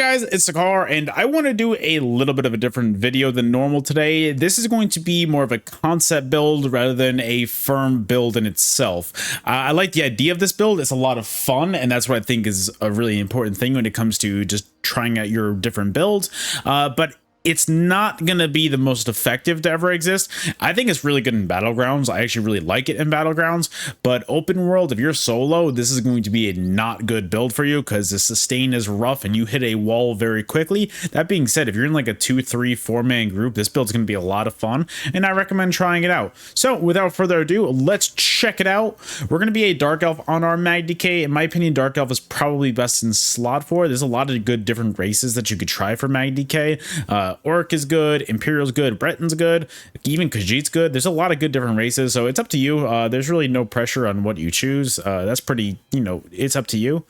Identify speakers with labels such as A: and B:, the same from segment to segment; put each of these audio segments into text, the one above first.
A: guys, it's Sekaar, and I want to do a little bit of a different video than normal today. This is going to be more of a concept build rather than a firm build in itself. I like the idea of this build. It's a lot of fun, and that's what I think is a really important thing when it comes to just trying out your different builds. But it's not going to be the most effective to ever exist. I think it's really good in Battlegrounds. I actually really like it in Battlegrounds, but open world, if you're solo, this is going to be a not good build for you because the sustain is rough and you hit a wall very quickly. That being said, if you're in like a 2, 3, 4-man group, this build's going to be a lot of fun, and I recommend trying it out. So without further ado, let's check it out. We're going to be a Dark Elf on our MagDK. In my opinion, Dark Elf is probably best in slot for it. There's a lot of good different races that you could try for MagDK. Orc is good, Imperial's good, Breton's good, even Khajiit's good. There's a lot of good different races, so it's up to you. There's really no pressure on what you choose. That's pretty, it's up to you.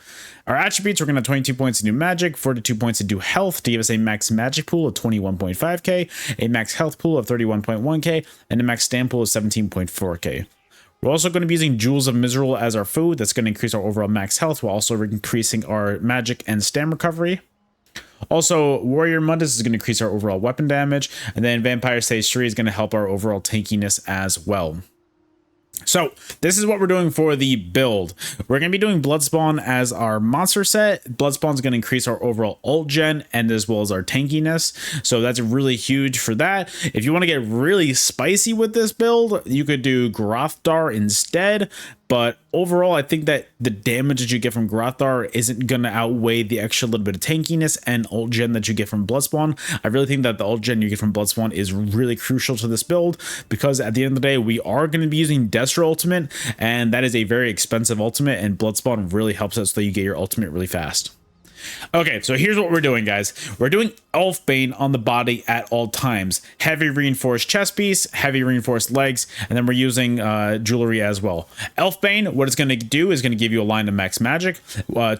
A: Our attributes, we're going to have 22 points to do magic, 42 points to do health to give us a max magic pool of 21.5k, a max health pool of 31.1k, and a max stamina pool of 17.4k. We're also going to be using Jewels of Mizrael as our food. That's going to increase our overall max health while also increasing our magic and stam recovery. Also, Warrior Mundus is going to increase our overall weapon damage, and then Vampire Stage 3 is going to help our overall tankiness as well. So this is what we're doing for the build. We're going to be doing Bloodspawn as our monster set. Bloodspawn is going to increase our overall ult gen and as well as our tankiness. So that's really huge for that. If you want to get really spicy with this build, you could do Grothdar instead. But overall, I think that the damage that you get from Grothdar isn't going to outweigh the extra little bit of tankiness and ult gen that you get from Bloodspawn. I really think that the ult gen you get from Bloodspawn is really crucial to this build because at the end of the day, we are going to be using Destro ultimate, and that is a very expensive ultimate, and Bloodspawn really helps us so you get your ultimate really fast. Okay, so here's what we're doing, guys. We're doing Elfbane on the body at all times. Heavy reinforced chest piece, heavy reinforced legs, and then we're using jewelry as well. Elfbane, what it's going to do is going to give you a line of max magic,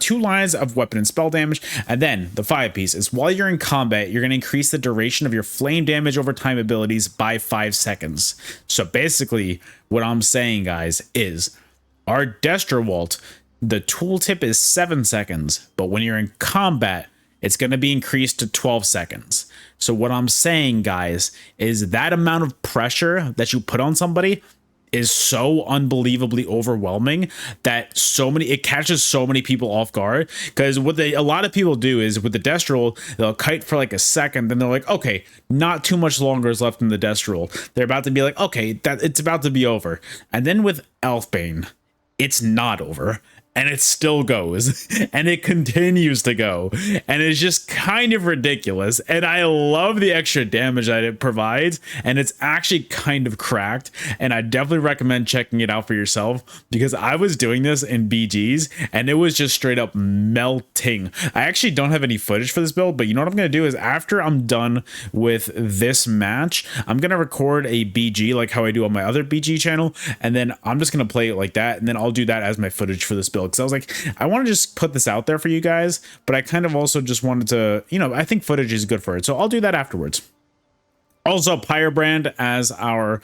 A: 2 lines of weapon and spell damage, and then the 5 piece is while you're in combat, you're going to increase the duration of your flame damage over time abilities by 5 seconds. So basically, what I'm saying, guys, is our Destro Walt, the tooltip is 7 seconds, but when you're in combat, it's going to be increased to 12 seconds. So what I'm saying, guys, is that amount of pressure that you put on somebody is so unbelievably overwhelming that it catches so many people off guard. Because what a lot of people do is with the Destro, they'll kite for like a second, then they're like, okay, not too much longer is left in the Destro. They're about to be like, okay, it's about to be over. And then with Elfbane, it's not over. And it still goes, and it continues to go, and it's just kind of ridiculous. And I love the extra damage that it provides, and it's actually kind of cracked. And I definitely recommend checking it out for yourself because I was doing this in BGs, and it was just straight up melting. I actually don't have any footage for this build, but you know what I'm gonna do is after I'm done with this match, I'm gonna record a BG like how I do on my other BG channel, and then I'm just gonna play it like that, and then I'll do that as my footage for this build. Because I was like, I want to just put this out there for you guys, but I kind of also just wanted to, I think footage is good for it. So I'll do that afterwards. Also, Pyrebrand as our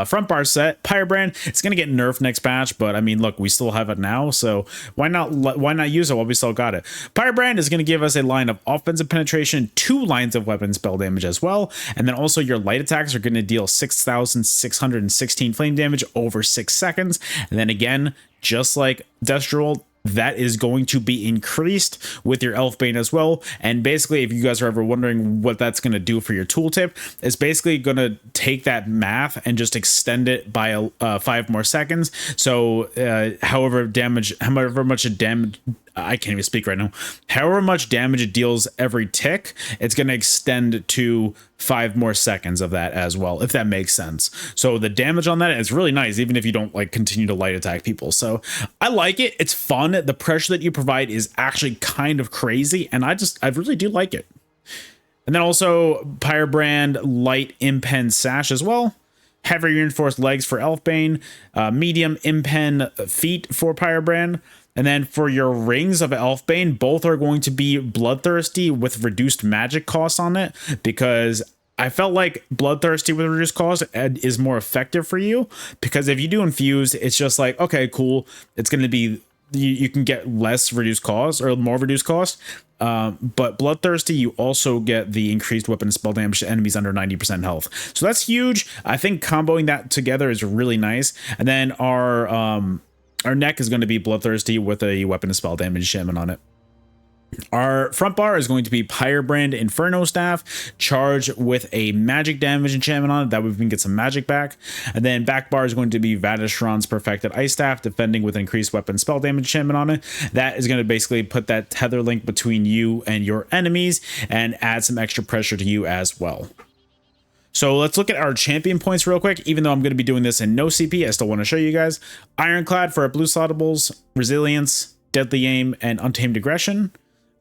A: front bar set. Pyrebrand, it's going to get nerfed next patch, but I mean, look, we still have it now, so why not use it while we still got it? Pyrebrand is going to give us a line of offensive penetration, 2 lines of weapon spell damage as well, and then also your light attacks are going to deal 6,616 flame damage over 6 seconds, and then again, just like Destro, that is going to be increased with your Elfbane as well. And basically, if you guys are ever wondering what that's going to do for your tooltip, it's basically going to take that math and just extend it by 5 more seconds. So however much damage, I can't even speak right now. However much damage it deals every tick, it's going to extend to 5 more seconds of that as well, if that makes sense. So the damage on that is really nice, even if you don't like continue to light attack people. So I like it. It's fun. The pressure that you provide is actually kind of crazy, and I really do like it. And then also Pyrebrand light impen sash as well. Heavy reinforced legs for Elfbane, medium impen feet for Pyrebrand. And then for your rings of Elfbane, both are going to be bloodthirsty with reduced magic costs on it, because I felt like bloodthirsty with reduced cost is more effective for you, because if you do infuse, it's just like, okay, cool, it's going to be you can get less reduced cost or more reduced cost. But Bloodthirsty, you also get the increased weapon and spell damage to enemies under 90% health. So that's huge. I think comboing that together is really nice. And then our neck is going to be Bloodthirsty with a weapon and spell damage enchantment on it. Our front bar is going to be Pyrebrand Inferno Staff, charged with a magic damage enchantment on it. That way we can get some magic back. And then back bar is going to be Vadashron's Perfected Ice Staff, defending with increased weapon spell damage enchantment on it. That is going to basically put that tether link between you and your enemies and add some extra pressure to you as well. So let's look at our champion points real quick. Even though I'm going to be doing this in no CP, I still want to show you guys. Ironclad for our blue slottables, Resilience, Deadly Aim, and Untamed Aggression.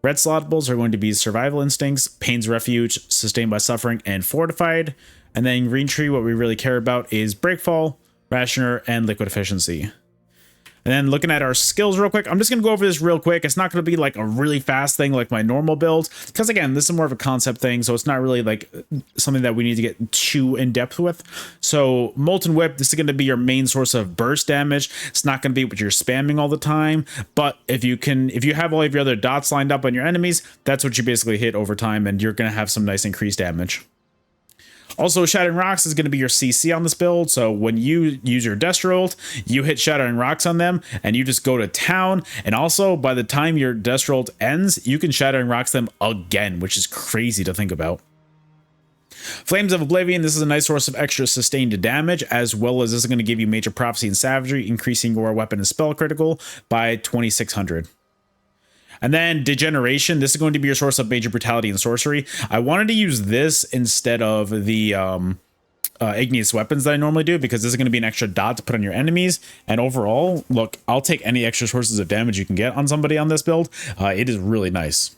A: Red slottables are going to be Survival Instincts, Pain's Refuge, Sustained by Suffering, and Fortified. And then Green Tree, what we really care about is Breakfall, Rationer, and Liquid Efficiency. And then looking at our skills real quick, I'm just going to go over this real quick. It's not going to be like a really fast thing like my normal build, because again, this is more of a concept thing, so it's not really like something that we need to get too in depth with. So Molten Whip, this is going to be your main source of burst damage. It's not going to be what you're spamming all the time, but if you have all of your other dots lined up on your enemies, that's what you basically hit over time, and you're going to have some nice increased damage. Also, Shattering Rocks is going to be your CC on this build, so when you use your Destro ult, you hit Shattering Rocks on them, and you just go to town, and also, by the time your Destro ult ends, you can Shattering Rocks them again, which is crazy to think about. Flames of Oblivion, this is a nice source of extra sustained damage, as well as this is going to give you Major Prophecy and Savagery, increasing your weapon and spell critical by 2600. And then Degeneration, this is going to be your source of Major Brutality and Sorcery. I wanted to use this instead of the Igneous Weapons that I normally do, because this is going to be an extra dot to put on your enemies. And overall, look, I'll take any extra sources of damage you can get on somebody on this build. It is really nice.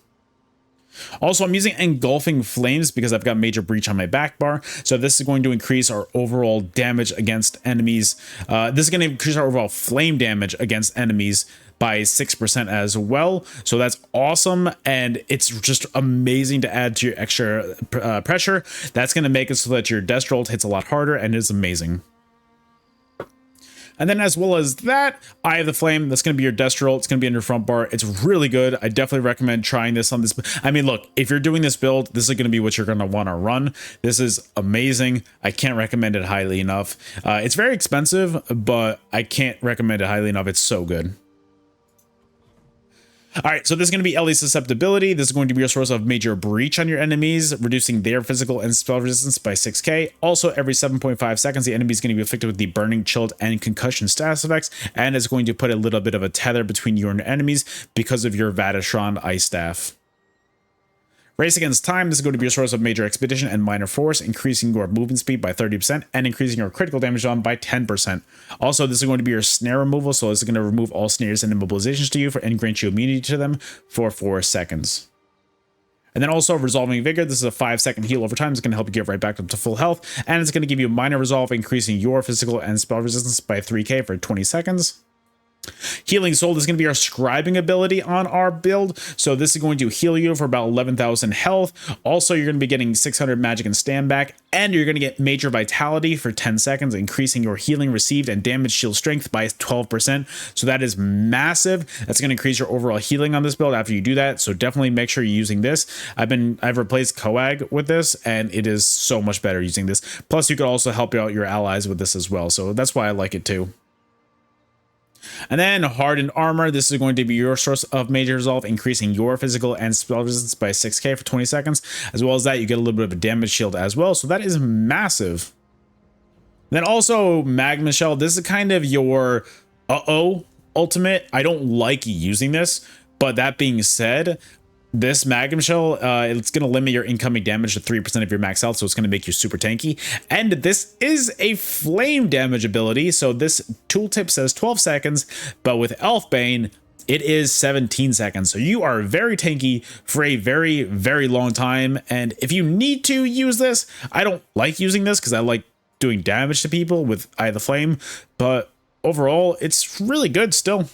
A: Also, I'm using Engulfing Flames because I've got Major Breach on my back bar. So this is going to increase our overall damage against enemies. This is going to increase our overall flame damage against enemies by 6% as well. So that's awesome. And it's just amazing to add to your extra pressure. That's going to make it so that your Destro ult hits a lot harder, and is amazing. And then as well as that, Eye of the Flame, that's going to be your Destro ult. It's going to be in your front bar. It's really good. I definitely recommend trying this on this. I mean, look, if you're doing this build, this is going to be what you're going to want to run. This is amazing. I can't recommend it highly enough. It's very expensive, but I can't recommend it highly enough. It's so good. All right, so this is going to be Ellie Susceptibility. This is going to be your source of Major Breach on your enemies, reducing their physical and spell resistance by 6k. Also, every 7.5 seconds, the enemy is going to be afflicted with the Burning, Chilled, and Concussion status effects, and it's going to put a little bit of a tether between you and your enemies because of your Vadashron Ice Staff. Race Against Time, this is going to be your source of Major Expedition and Minor Force, increasing your movement speed by 30% and increasing your critical damage on by 10%. Also, this is going to be your snare removal, so this is going to remove all snares and immobilizations to you and grant you immunity to them for 4 seconds. And then also Resolving Vigor, this is a 5-second heal over time. It's going to help you get right back up to full health, and it's going to give you Minor Resolve, increasing your physical and spell resistance by 3k for 20 seconds. Healing Soul is going to be our scribing ability on our build. So this is going to heal you for about 11,000 health. Also, you're going to be getting 600 magic and stand back, and you're going to get Major Vitality for 10 seconds, increasing your healing received and damage shield strength by 12%. So that is massive. That's going to increase your overall healing on this build after you do that. So definitely make sure you're using this. I've replaced Coag with this, and it is so much better using this. Plus, you could also help out your allies with this as well. So that's why I like it too. And then Hardened Armor, this is going to be your source of Major Resolve, increasing your physical and spell resistance by 6k for 20 seconds. As well as that, you get a little bit of a damage shield as well. So that is massive. Then also Magma Shell, this is kind of your ultimate. I don't like using this, but that being said, this Magnum Shell, it's going to limit your incoming damage to 3% of your max health, so it's going to make you super tanky. And this is a flame damage ability, so this tooltip says 12 seconds, but with Elfbane, it is 17 seconds. So you are very tanky for a very, very long time. And if you need to use this, I don't like using this because I like doing damage to people with Eye of the Flame, but overall, it's really good still.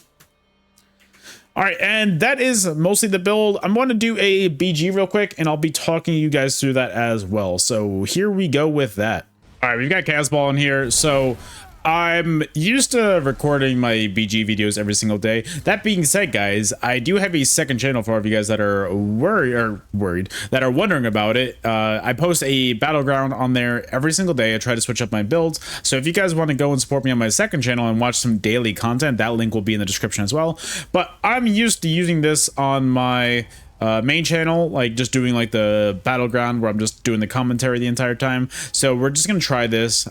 A: All right, and that is mostly the build. I'm going to do a BG real quick, and I'll be talking you guys through that as well. So here we go with that. All right, we've got Casball in here. So I'm used to recording my BG videos every single day. That being said, guys, I do have a second channel for all of you guys that are worried, that are wondering about it. I post a Battleground on there every single day. I try to switch up my builds. So if you guys want to go and support me on my second channel and watch some daily content, that link will be in the description as well. But I'm used to using this on my main channel, like just doing like the Battleground where I'm just doing the commentary the entire time. So we're just gonna try this.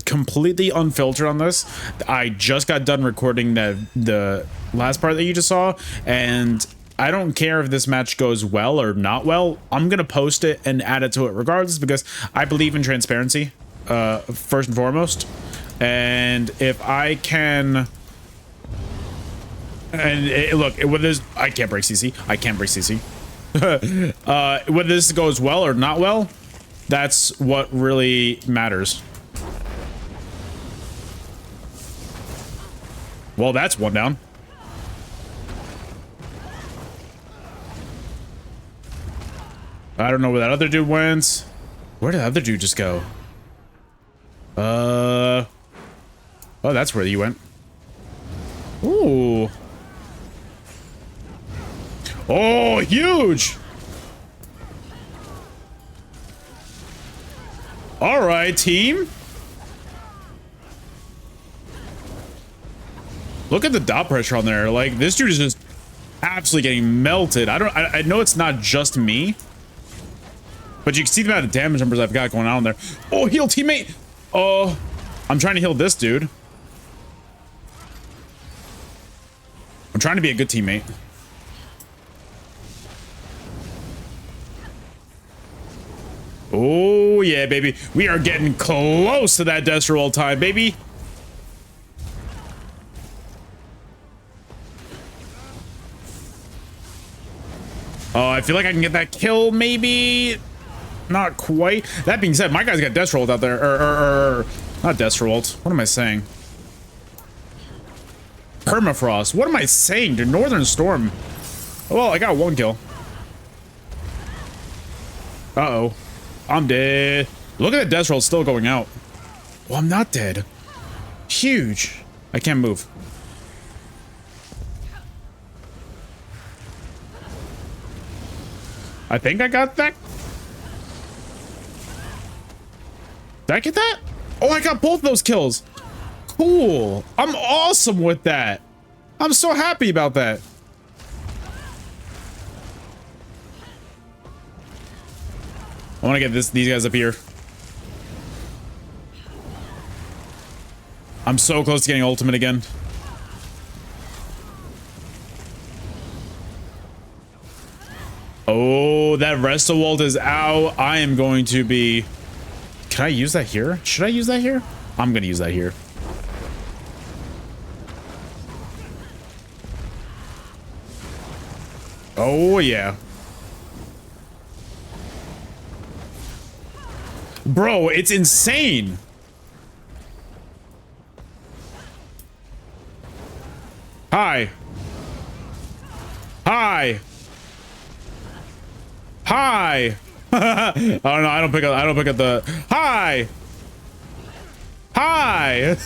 A: Completely unfiltered on this. I just got done recording the last part that you just saw, and I don't care if this match goes well or not well. I'm gonna post it and add it to it regardless, because I believe in transparency first and foremost. And if I can, and look, whether this, I can't break CC. I can't break CC. Whether this goes well or not well, that's what really matters. Well, that's one down. I don't know where that other dude went. Where did the other dude just go? Oh, that's where you went. Ooh. Oh, huge. All right, team. Look at the dot pressure on there. Like, this dude is just absolutely getting melted. I know it's not just me, but you can see the amount of damage numbers I've got going on there. Oh, heal teammate. Oh, I'm trying to heal this dude. I'm trying to be a good teammate. Oh, yeah, baby. We are getting close to that death roll time, baby. Oh, I feel like I can get that kill, maybe. Not quite. That being said, my guy's got death rolled out there. Not death rolled. What am I saying? Permafrost. What am I saying, dude? Northern Storm. Oh, well, I got one kill. Uh-oh. I'm dead. Look at the death roll still going out. Well, I'm not dead. Huge. I can't move. I think I got that. Did I get that? Oh, I got both those kills. Cool. I'm awesome with that. I'm so happy about that. I want to get these guys up here. I'm so close to getting ultimate again. Oh, that Restowald is out. I am going to be... Can I use that here? Should I use that here? I'm going to use that here. Oh, yeah. Bro, it's insane. Hi. Hi. Hi. Oh no, I don't pick up the hi. Hi.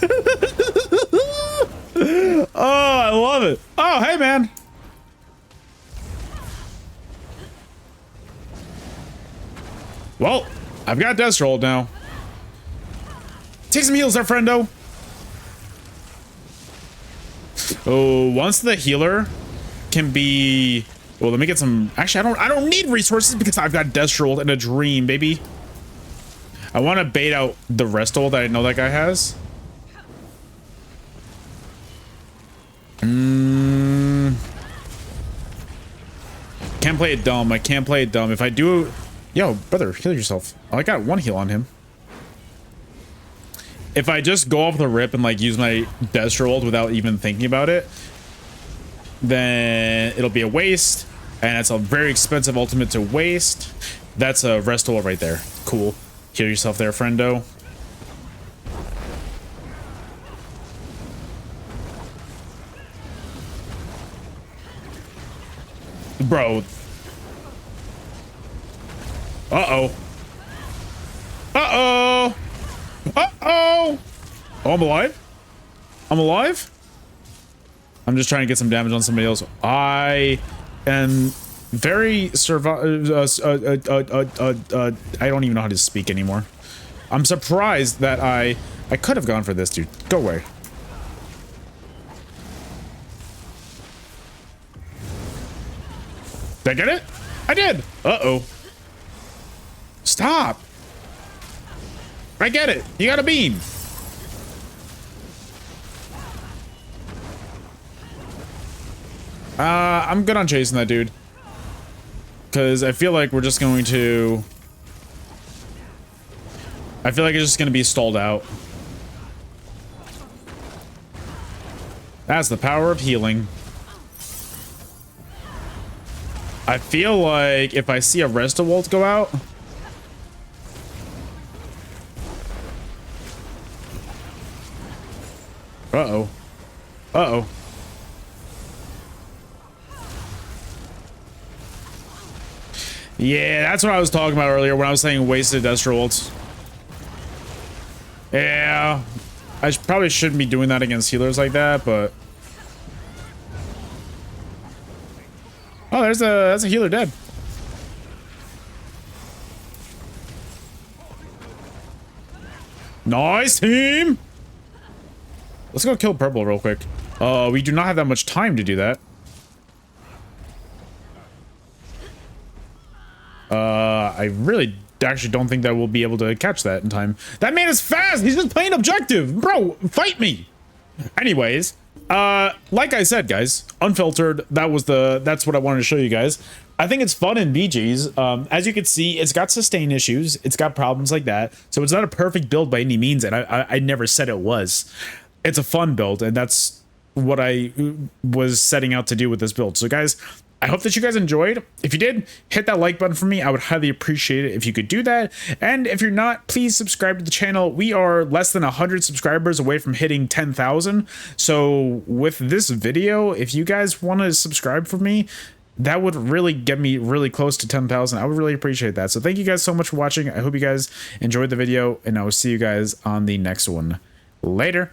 A: Oh, I love it. Oh, hey man. Well, I've got death rolled now. Take some heals there, friendo. Oh, once the healer can be... Well, let me get some... Actually, I don't need resources because I've got death rolled and a dream, baby. I want to bait out the Restol that I know that guy has. Can't play it dumb. I can't play it dumb. If I do... Yo, brother, heal yourself. Oh, I got one heal on him. If I just go off the rip and like use my death roll without even thinking about it, then it'll be a waste, and it's a very expensive ultimate to waste. That's a Restol right there. Cool. Heal yourself there, friendo. Bro. Uh-oh. Uh-oh. Uh-oh. Oh, I'm alive. I'm alive. I'm just trying to get some damage on somebody else. I am very I don't even know how to speak anymore. I'm surprised that I could have gone for this, dude. Go away. Did I get it? I did. Uh-oh. Stop. I get it. You got a beam. I'm good on chasing that dude. Because I feel like we're just going to... I feel like it's just going to be stalled out. That's the power of healing. I feel like if I see a Restawalt go out... Uh-oh. Uh-oh. Yeah, that's what I was talking about earlier when I was saying wasted Destrolts. Yeah, I probably shouldn't be doing that against healers like that, but... Oh, that's a healer dead. Nice team! Let's go kill purple real quick. We do not have that much time to do that. I really actually don't think that we'll be able to catch that in time. That man is fast! He's just playing objective! Bro, fight me! Anyways, like I said, guys, unfiltered, that's what I wanted to show you guys. I think it's fun in BG's. As you can see, it's got sustain issues. It's got problems like that. So it's not a perfect build by any means, and I never said it was. It's a fun build, and that's what I was setting out to do with this build. So guys, I hope that you guys enjoyed. If you did, hit that like button for me. I would highly appreciate it if you could do that. And if you're not, please subscribe to the channel. We are less than 100 subscribers away from hitting 10,000. So with this video, if you guys want to subscribe for me, that would really get me really close to 10,000. I would really appreciate that. So thank you guys so much for watching. I hope you guys enjoyed the video, and I will see you guys on the next one. Later.